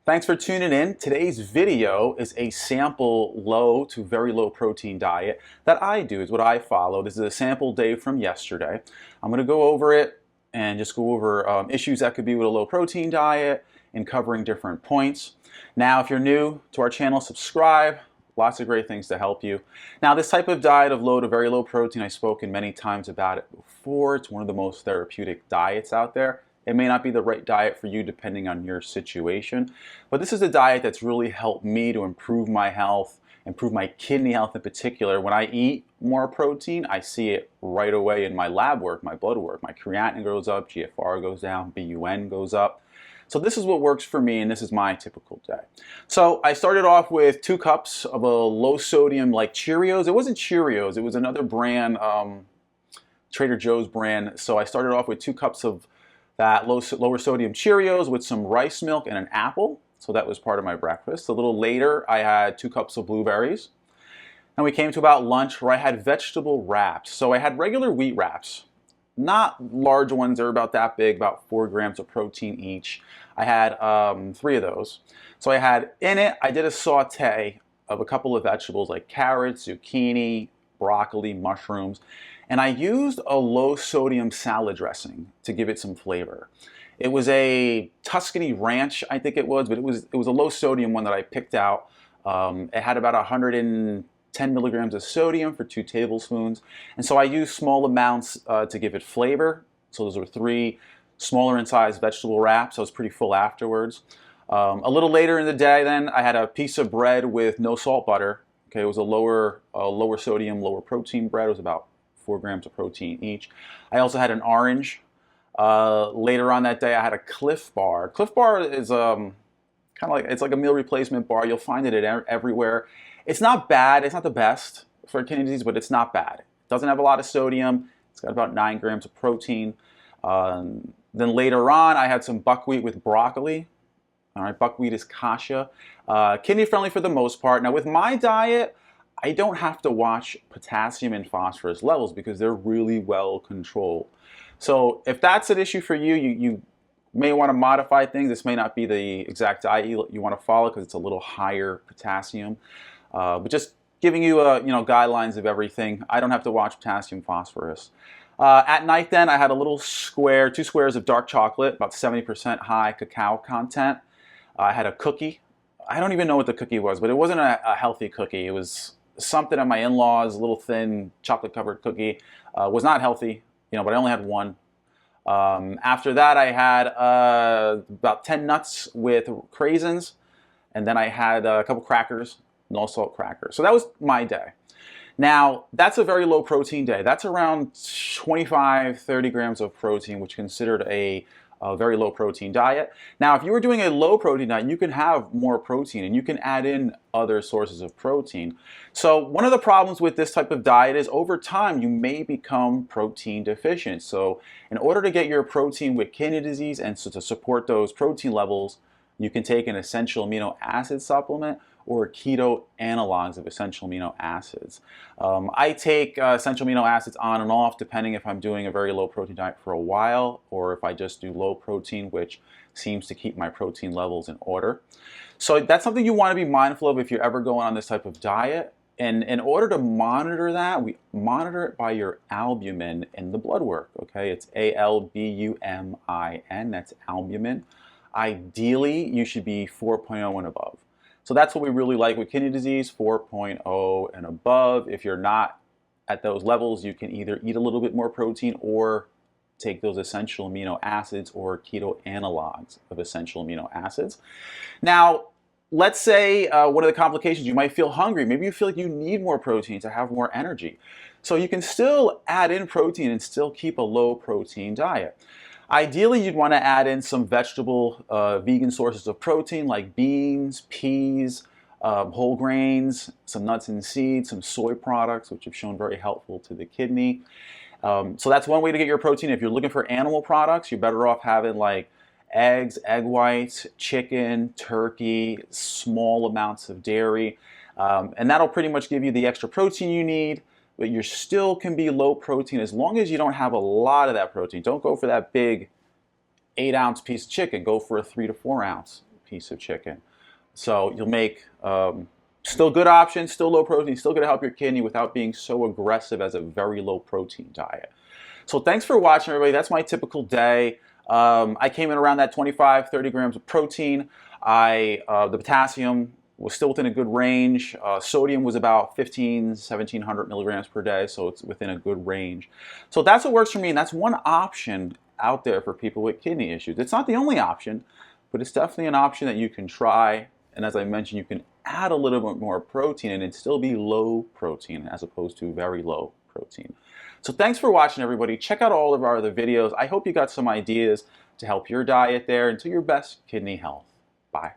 Thanks for tuning in. Today's video is a sample low to very low protein diet that I do, is what I follow. This is a sample day from yesterday. I'm going to go over it and just go over issues that could be with a low protein diet and covering different points. Now, if you're new to our channel, subscribe. Lots of great things to help you. Now, this type of diet of low to very low protein, I've spoken many times about it before. It's one of the most therapeutic diets out there. It may not be the right diet for you depending on your situation, but this is a diet that's really helped me to improve my health, improve my kidney health in particular. When I eat more protein, I see it right away in my lab work, my blood work. My creatinine goes up, GFR goes down, BUN goes up. So this is what works for me, and this is my typical day. So I started off with 2 cups of a low sodium like Cheerios. It wasn't Cheerios, it was another brand, Trader Joe's brand. So I started off with 2 cups of that lower sodium Cheerios with some rice milk and an apple. So that was part of my breakfast. A little later, I had 2 cups of blueberries. And we came to about lunch where I had vegetable wraps. So I had regular wheat wraps, not large ones. They're about that big, about 4 grams of protein each. I had 3 of those. So I had in it, I did a saute of a couple of vegetables like carrots, zucchini, broccoli, mushrooms. And I used a low sodium salad dressing to give it some flavor. It was a Tuscany Ranch, I think it was, but it was a low sodium one that I picked out. It had about 110 milligrams of sodium for 2 tablespoons. And so I used small amounts to give it flavor. So those were 3 smaller in size vegetable wraps. I was pretty full afterwards. A little later in the day then, I had a piece of bread with no salt butter. Okay, it was a lower sodium, lower protein bread. It was about 4 grams of protein each. I also had an orange. Later on that day, I had a Cliff Bar. Cliff Bar is kind of like, it's like a meal replacement bar. You'll find it everywhere. It's not bad. It's not the best for kidney disease, but it's not bad. It doesn't have a lot of sodium. It's got about 9 grams of protein. Then later on, I had some buckwheat with broccoli. All right, buckwheat is kasha. Kidney friendly for the most part. Now with my diet, I don't have to watch potassium and phosphorus levels because they're really well controlled. So if that's an issue for you, you may want to modify things. This may not be the exact diet you want to follow because it's a little higher potassium. But just giving you guidelines of everything. I don't have to watch potassium, phosphorus. At night then, I had a little square, 2 squares of dark chocolate, about 70% high cacao content. I had a cookie. I don't even know what the cookie was, but it wasn't a healthy cookie. It was something at my in-laws, a little thin chocolate-covered cookie. Was not healthy, but I only had 1. After that, I had about 10 nuts with craisins, and then I had a couple crackers, no salt crackers. So that was my day. Now, that's a very low protein day. That's around 25, 30 grams of protein, which is considered a very low protein diet. Now, if you were doing a low protein diet, you can have more protein and you can add in other sources of protein. So one of the problems with this type of diet is over time you may become protein deficient. So in order to get your protein with kidney disease and so to support those protein levels, you can take an essential amino acid supplement or keto analogs of essential amino acids. I take essential amino acids on and off depending if I'm doing a very low protein diet for a while or if I just do low protein, which seems to keep my protein levels in order. So that's something you want to be mindful of if you're ever going on this type of diet. And in order to monitor that, we monitor it by your albumin in the blood work. Okay, it's ALBUMIN, that's albumin. Ideally, you should be 4.0 and above. So that's what we really like with kidney disease, 4.0 and above. If you're not at those levels, you can either eat a little bit more protein or take those essential amino acids or keto analogs of essential amino acids. Now, let's say one of the complications, you might feel hungry. Maybe you feel like you need more protein to have more energy. So you can still add in protein and still keep a low protein diet. Ideally, you'd want to add in some vegetable, vegan sources of protein like beans, peas, whole grains, some nuts and seeds, some soy products, which have shown very helpful to the kidney. So that's one way to get your protein. If you're looking for animal products, you're better off having like eggs, egg whites, chicken, turkey, small amounts of dairy. And that'll pretty much give you the extra protein you need. But you still can be low protein as long as you don't have a lot of that protein. Don't go for that big 8-ounce piece of chicken. Go for a 3 to 4 ounce. piece of chicken. So you'll make still good options, still low protein, still gonna help your kidney without being so aggressive as a very low protein diet. So thanks for watching, everybody. That's my typical day. I came in around that 25, 30 grams of protein. The potassium was still within a good range. Sodium was about 1,700 milligrams per day, so it's within a good range. So that's what works for me, and that's one option out there for people with kidney issues. It's not the only option, but it's definitely an option that you can try. And as I mentioned, you can add a little bit more protein and it'd still be low protein as opposed to very low protein. So thanks for watching, everybody. Check out all of our other videos. I hope you got some ideas to help your diet there and to your best kidney health. Bye.